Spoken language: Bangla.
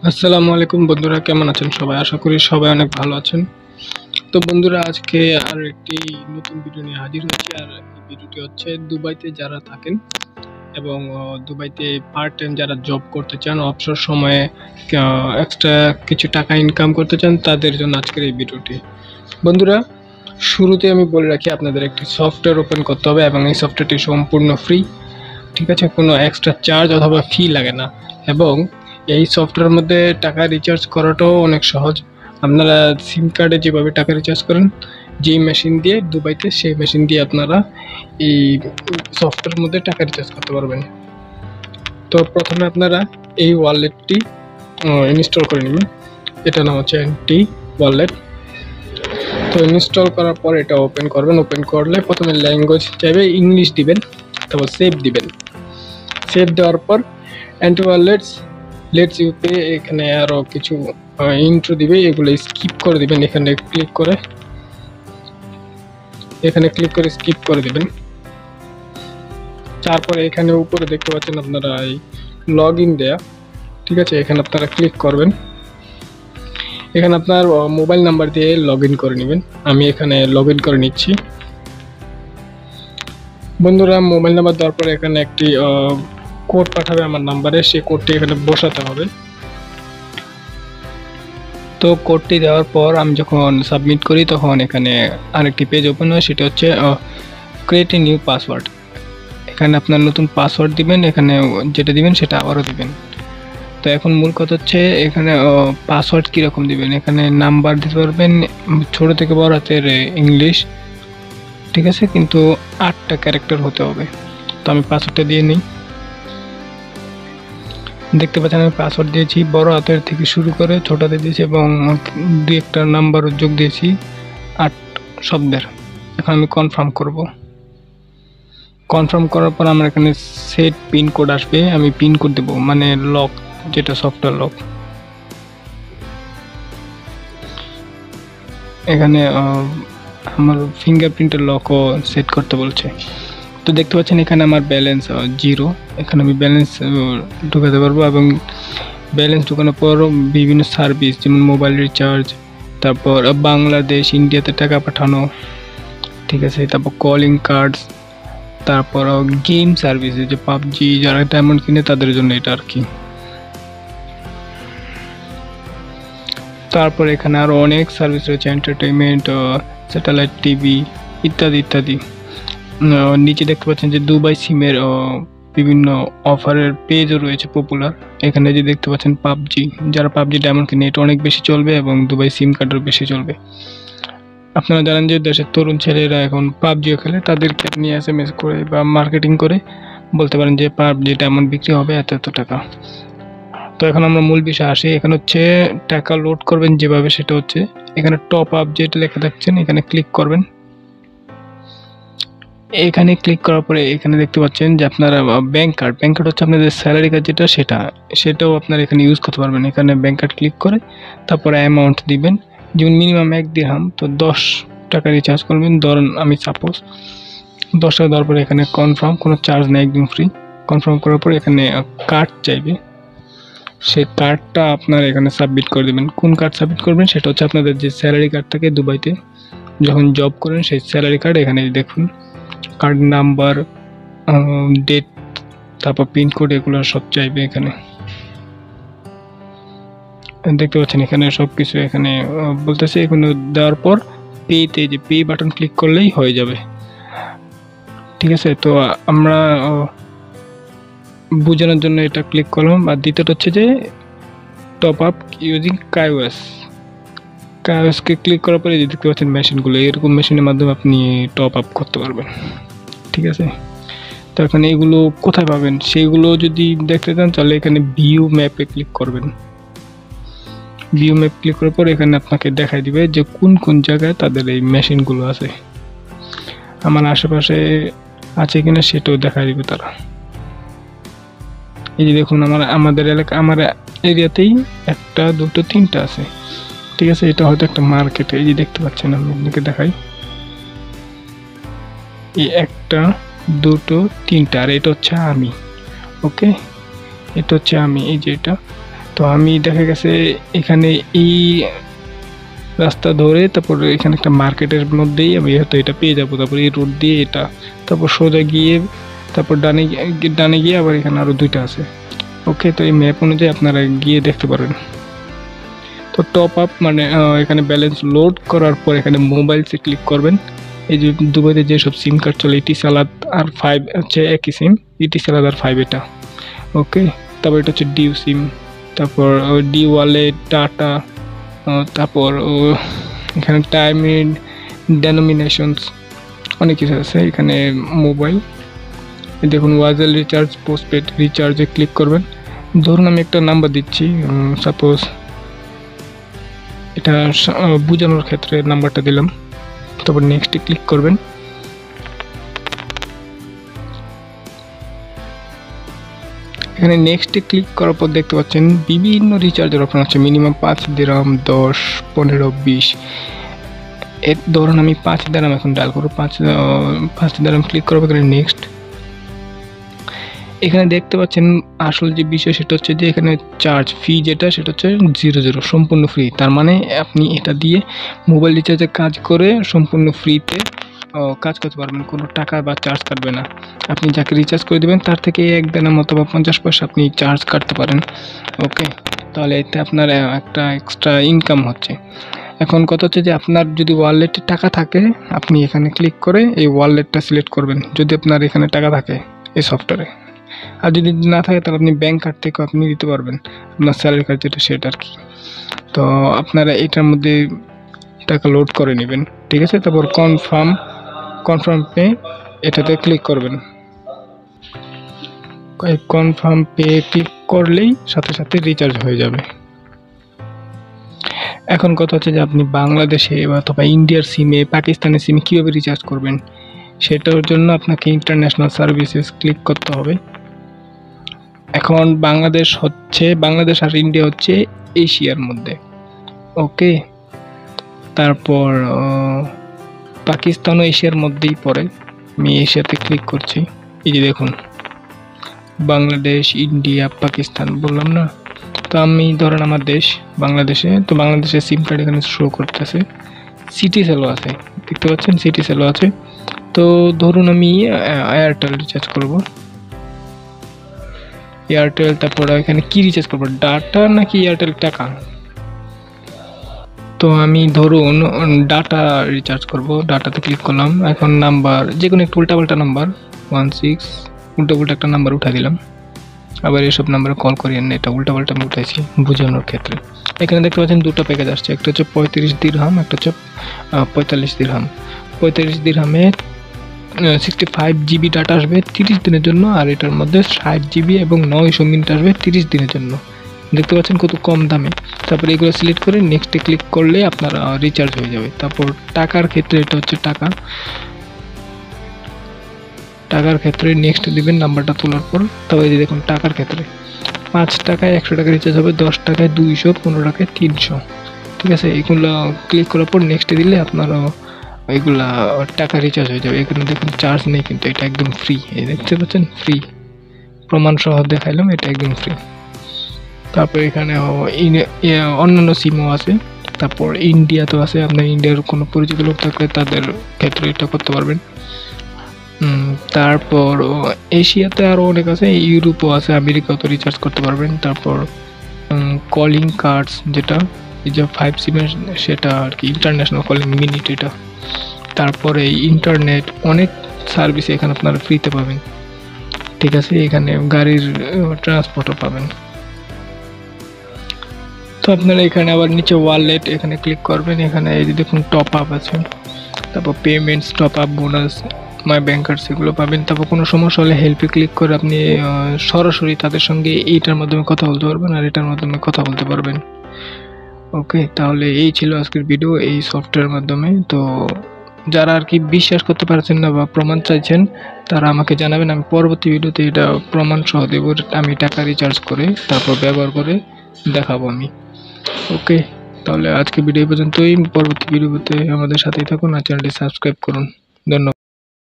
আসসালামু আলাইকুম বন্ধুরা, কেমন আছেন সবাই? আশা করি সবাই অনেক ভালো আছেন। তো বন্ধুরা, আজকে আর একটি নতুন ভিডিও নিয়ে হাজির হয়েছি। আর এই ভিডিওটি হচ্ছে দুবাইতে যারা থাকেন এবং দুবাইতে পার্ট টাইম যারা জব করতে চান, অবসর সময়ে এক্সট্রা কিছু টাকা ইনকাম করতে চান, তাদের জন্য আজকের এই ভিডিওটি। বন্ধুরা, শুরুতে আমি বলে রাখি, আপনাদের একটি সফটওয়্যার ওপেন করতে হবে এবং এই সফটওয়্যারটি সম্পূর্ণ ফ্রি। ঠিক আছে, কোনো এক্সট্রা চার্জ অথবা ফি লাগে না এবং এই সফটওয়্যারের মধ্যে টাকা রিচার্জ করাটাও অনেক সহজ। আপনারা সিম কার্ডে যেভাবে টাকা রিচার্জ করেন, যেই মেশিন দিয়ে দুবাইতে, সেই মেশিন দিয়ে আপনারা এই সফটওয়্যারের মধ্যে টাকা রিচার্জ করতে পারবেন। তো প্রথমে আপনারা এই ওয়ালেটটি ইনস্টল করে নেবেন। এটা নাম হচ্ছে এনটি ওয়ালেট। তো ইনস্টল করার পর এটা ওপেন করবেন। ওপেন করলে প্রথমে ল্যাঙ্গুয়েজ চাইবে, ইংলিশ দিবেন, তারপর সেভ দিবেন। সেভ দেওয়ার পর N T wallets lets you pay, এখানে আরও কিছু ইন্ট্রো দিবে, এগুলো স্কিপ করে দিবেন। এখানে ক্লিক করে স্কিপ করে দিবেন। তারপরে এখানে উপরে দেখতে পাচ্ছেন আপনারা এই লগ ইন দেয়া। ঠিক আছে, এখানে আপনারা ক্লিক করবেন। এখানে আপনার মোবাইল নাম্বার দিয়ে লগ ইন করে নেবেন। আমি এখানে লগ ইন করে নিচ্ছি। বন্ধুরা, মোবাইল নাম্বার দেওয়ার পরে এখানে একটি কোড পাঠাবে আমার নাম্বারে, সেই কোডটি এখানে বসাতে হবে। তো কোডটি দেওয়ার পর আমি যখন সাবমিট করি, তখন এখানে আরেকটি পেজ ওপেন হয়, সেটা হচ্ছে ক্রিয়েট এ নিউ পাসওয়ার্ড। এখানে আপনার নতুন পাসওয়ার্ড দিবেন, এখানে যেটা দিবেন সেটা আবারও দিবেন। তো এখন মূল কথা হচ্ছে এখানে পাসওয়ার্ড কীরকম দিবেন। এখানে নাম্বার দিতে পারবেন, ছোটো থেকে বড় হাতের ইংলিশ, ঠিক আছে, কিন্তু 8টা ক্যারেক্টার হতে হবে। তো আমি পাসওয়ার্ডটা দিয়ে নিই। দেখতে পাচ্ছেন আমি পাসওয়ার্ড দিয়েছি, বড় হাতের থেকে শুরু করে ছোট হাতে দিয়েছি এবং 2-1টা নাম্বারও যোগ দিয়েছি 8 শব্দের। এখন আমি কনফার্ম করব। কনফার্ম করার পর আমার এখানে সেট পিন কোড আসবে, আমি পিন কোড দেবো, মানে লক, যেটা সফটওয়্যার লক। এখানে আমার ফিঙ্গারপ্রিন্টের লকও সেট করতে বলছে। তো দেখতে পাচ্ছেন এখানে আমার ব্যালেন্স 0। এখানে আমি ব্যালেন্স ঢুকাতে পারবো এবং ব্যালেন্স ঢুকানোর পর বিভিন্ন সার্ভিস, যেমন মোবাইল রিচার্জ, তারপর বাংলাদেশ, ইন্ডিয়াতে টাকা পাঠানো, ঠিক আছে, তারপর কলিং কার্ডস, তারপর গেম সার্ভিস, যে পাবজি, যারা ডায়মন্ড কিনে তাদের জন্য এটা আর কি। তারপর এখানে আরও অনেক সার্ভিস রয়েছে, এন্টারটেনমেন্ট, স্যাটেলাইট টিভি ইত্যাদি ইত্যাদি। নিচে দেখতে পাচ্ছেন যে দুবাই সিমের বিভিন্ন অফারের পেজও রয়েছে পপুলার। এখানে যে দেখতে পাচ্ছেন পাবজি, যারা পাবজি ডায়মন্ড কিনে, এটা অনেক বেশি চলবে এবং দুবাই সিম কার্ডও বেশি চলবে। আপনারা জানেন যে দেশের তরুণ ছেলেরা এখন পাবজিও খেলে, তাদেরকে নিয়ে SMS করে বা মার্কেটিং করে বলতে পারেন যে পাবজি ডায়মন্ড বিক্রি হবে এত এত টাকা। তো এখন আমরা মূল বিষয়ে আসি। এখানে হচ্ছে টাকা লোড করবেন যেভাবে, সেটা হচ্ছে এখানে টপ আপ যেটা লেখা দেখছেন, এখানে ক্লিক করবেন। এখানে ক্লিক করার পরে এখানে দেখতে পাচ্ছেন যে আপনারা ব্যাংক কার্ড হচ্ছে আপনাদের স্যালারি কার্ড, সেটাও আপনারা এখানে ইউজ করতে পারবেন। এখানে ব্যাংক কার্ড ক্লিক করে তারপরে অ্যামাউন্ট দিবেন, যেমন মিনিমাম 1 দিরহাম, তো 10 টাকা রিচার্জ করবেন। ধরুন আমি সাপোজ 10 টাকা দেওয়ার পরে এখানে কনফার্ম, কোনো চার্জ নেই, একদম ফ্রি। কনফার্ম করার পরে এখানে কার্ড চাইবে, সেই কার্ডটা আপনারা এখানে সাবমিট করে দেবেন। কোন কার্ড সাবমিট করবেন সেটা হচ্ছে আপনাদের যে স্যালারি কার্ড থাকে দুবাইতে যখন জব করেন, সেই স্যালারি কার্ড। এখানে দেখুন কার্ড নাম্বার, ডেট, তারপর পিনকোড, এগুলো সব চাইবে। এখানে দেখতে পাচ্ছেন এখানে সব কিছু এখানে বলতেছে। এখানে দেওয়ার পর পেতে, যে পে বাটন ক্লিক করলেই হয়ে যাবে, ঠিক আছে। তো আমরা বোঝানোর জন্য এটা ক্লিক করলাম। আর দ্বিতীয়টা হচ্ছে যে টপ আপ ইউজিং কায়োসকে ক্লিক করার পরে দেখতে পাচ্ছেন মেশিনগুলো, এরকম মেশিনের মাধ্যমে আপনি টপ আপ করতে পারবেন, ঠিক আছে। তো এখন এগুলো কোথায় পাবেন, সেইগুলো যদি দেখতে চান তাহলে এখানে ভিউ ম্যাপে ক্লিক করবেন। ভিউ ম্যাপ ক্লিক করার পর এখানে আপনাকে দেখাই দিবে যে কোন কোন জায়গায় তাদের এই মেশিনগুলো আছে। আমার আশেপাশে আছে কিনা সেটাও দেখাই দিবে তারা। এই যে দেখুন আমাদের এলাকা, আমার এরিয়াতেই 1, 2, 3টা আছে, ঠিক আছে। এটা হয়তো একটা মার্কেট। এই যে দেখতে পাচ্ছেন, আমি আপনাকে দেখাই, এই 1, 2, 3টা, আর এটা হচ্ছে আমি, ওকে, এটা হচ্ছে আমি, এই যে এটা তো আমি দেখা গেছে এখানে এই রাস্তা ধরে তারপর এখানে একটা মার্কেটের মধ্যেই আমি হয়তো এটা পেয়ে যাবো, তারপর এই রোড দিয়ে এটা, তারপর সোজা গিয়ে তারপর ডানে গিয়ে আবার এখানে আরো দুইটা আছে। ওকে, তো এই ম্যাপ অনুযায়ী আপনারা গিয়ে দেখতে পারেন। তো টপ আপ মানে এখানে ব্যালেন্স লোড করার পর এখানে মোবাইলসে ক্লিক করবেন। এই যে দুবাইতে যেসব সিম কার্ড চলে ইটিসালাত আর 5 হচ্ছে একই সিম, ইটিসালাত আর 5 এটা। ওকে, তারপর এটা হচ্ছে ডিউ সিম, তারপর ডি ওয়ালেট, টাটা, তারপর এখানে টাইম ডেনোমিনেশনস অনেক কিছু আছে এখানে। মোবাইল দেখুন, ওয়াজেল রিচার্জ, পোস্টপেড রিচার্জে ক্লিক করবেন। ধরুন আমি একটা নাম্বার দিচ্ছি, সাপোজ এটা বোঝানোর ক্ষেত্রে নাম্বারটা দিলাম, তারপর নেক্সটে ক্লিক করবেন। এখানে নেক্সটে ক্লিক করার পর দেখতে পাচ্ছেন বিভিন্ন রিচার্জের অপশন আছে, মিনিমাম 5 দিরহাম, 10, 15, 20। এর ধরুন আমি 5 দিরহাম এখন ডায়াল করবো, 5 দিরহাম ক্লিক করবো। এখানে নেক্সট, এখানে দেখতে পাচ্ছেন আসল যে বিষয় সেটা হচ্ছে যে এখানে চার্জ ফি যেটা সেটা হচ্ছে 00, সম্পূর্ণ ফ্রি। তার মানে আপনি এটা দিয়ে মোবাইল রিচার্জে কাজ করে সম্পূর্ণ ফ্রিতে কাজ করতে পারবেন, কোনো টাকা বা চার্জ কাটবে না। আপনি যাকে রিচার্জ করে দেবেন তার থেকে 1 দিনের মতো বা 50 পয়সা আপনি চার্জ কাটতে পারেন। ওকে, তাহলে এতে আপনার একটা এক্সট্রা ইনকাম হচ্ছে। এখন কথা হচ্ছে যে আপনার যদি ওয়ালেটে টাকা থাকে, আপনি এখানে ক্লিক করে এই ওয়ালেটটা সিলেক্ট করবেন যদি আপনার এখানে টাকা থাকে এই সফটওয়্যারে। আর যদি না থাকে তাহলে আপনি ব্যাংক কার্ড থেকেও আপনি দিতে পারবেন, আপনার স্যালারি কার্ড যেটা সেটা আর কি। তো আপনারা এটার মধ্যে টাকা লোড করে নেবেন, ঠিক আছে। তারপর কনফার্ম পে এটাতে ক্লিক করবেন। কনফার্ম পে ক্লিক করলেই সাথে সাথে রিচার্জ হয়ে যাবে। এখন কথা হচ্ছে যে আপনি বাংলাদেশে অথবা ইন্ডিয়ার সিমে, পাকিস্তানের সিমে কীভাবে রিচার্জ করবেন, সেটার জন্য আপনাকে ইন্টারন্যাশনাল সার্ভিসেস ক্লিক করতে হবে। এখন বাংলাদেশ আর ইন্ডিয়া হচ্ছে এশিয়ার মধ্যে। ওকে, তারপর পাকিস্তানও এশিয়ার মধ্যেই পড়ে। আমি এশিয়াতে ক্লিক করছি। এই যে দেখুন বাংলাদেশ, ইন্ডিয়া, পাকিস্তান বললাম না। তো আমি ধরেন আমার দেশ বাংলাদেশে, তো বাংলাদেশের সিম কার্ড এখানে শো করতেছে, সিটি সেলও আছে, দেখতে পাচ্ছেন সিটি সেলও আছে। তো ধরুন আমি এয়ারটেল রিচার্জ করব, এয়ারটেল। তারপর এখানে কি রিচার্জ করবো, ডাটা নাকি এয়ারটেল টাকা? তো আমি ধরুন ডাটা রিচার্জ করব, ডাটাতে ক্লিক করলাম। এখন নাম্বার যে কোনো একটা উল্টাপাল্টা নাম্বার, 16 উল্টাপাল্টা একটা নাম্বার উঠা দিলাম। আবার এসব নাম্বারে কল করিয়েন না, এটা উল্টাপাল্টা আমি উঠাইছি বোঝানোর ক্ষেত্রে। এখানে দেখতে পাচ্ছেন দুটো প্যাকেজ আসছে, একটা হচ্ছে 35 দিরহাম, একটা হচ্ছে 45 দিরহাম। 35 দিরহামে 65 জিবি ডাটা আসবে 30 দিনের জন্য, আর এটার মধ্যে 60 জিবি এবং 900 মিনিট আসবে 30 দিনের জন্য। দেখতে পাচ্ছেন কত কম দামে। তারপর এগুলো সিলেক্ট করে নেক্সটে ক্লিক করলে আপনার রিচার্জ হয়ে যাবে। তারপর টাকার ক্ষেত্রে এটা হচ্ছে টাকার ক্ষেত্রে নেক্সট দিবেন নাম্বারটা তোলার পর। তবে এই যে দেখুন টাকার ক্ষেত্রে 5 টাকায় 100 টাকা রিচার্জ হবে, 10 টাকায় 200, 15 টাকায় 300। ঠিক আছে, এগুলো ক্লিক করার পর নেক্সটে দিলে আপনার এগুলা টাকা রিচার্জ হয়ে যাবে। এখানে দেখুন চার্জ নেই, কিন্তু এটা একদম ফ্রি। এই দেখতে পাচ্ছেন ফ্রি, প্রমাণ সহ দেখাইলাম, এটা একদম ফ্রি। তারপর এখানে অন্যান্য সিমও আছে। তারপর ইন্ডিয়াতেও আছে, আপনার ইন্ডিয়ার কোনো পরিচিত লোক থাকলে তাদের ক্ষেত্রে এটা করতে পারবেন। তারপর এশিয়াতে আরও অনেক আছে, ইউরোপও আছে, আমেরিকাও তো রিচার্জ করতে পারবেন। তারপর কলিং কার্ডস যেটা এই যে 5 সিমের সেটা আর কি, ইন্টারন্যাশনাল কলিং মিনিট এটা। তারপরে ইন্টারনেট অনেক সার্ভিস এখানে আপনারা ফ্রিতে পাবেন, ঠিক আছে। এখানে গাড়ির ট্রান্সপোর্টও পাবেন। তো আপনারা এখানে আবার নিচে ওয়ালেট এখানে ক্লিক করবেন। এখানে এই যে দেখুন টপ আপ আছে, তারপর পেমেন্টস, টপ আপ, বোনাস, মাই ব্যাংকার্স এগুলো পাবেন। তারপর কোনো সমস্যা হলে হেল্পে ক্লিক করে আপনি সরাসরি তাদের সঙ্গে এইটার মাধ্যমে কথা বলতে পারবেন আর এটার মাধ্যমে কথা বলতে পারবেন। ওকে, তাহলে এই ছিল আজকের ভিডিও এই সফটওয়্যারের মাধ্যমে। তো যারা আর কি বিশ্বাস করতে পারছেন না বা প্রমাণ চাইছেন তারা আমাকে জানাবেন, আমি পরবর্তী ভিডিওতে এটা প্রমাণ সহ দেবো। আমি টাকা রিচার্জ করে তারপর ব্যবহার করে দেখাবো আমি। ওকে, তাহলে আজকে ভিডিও পর্যন্তই। পরবর্তী ভিডিওতে আমাদের সাথেই থাকুন আর চ্যানেলটি সাবস্ক্রাইব করুন। ধন্যবাদ।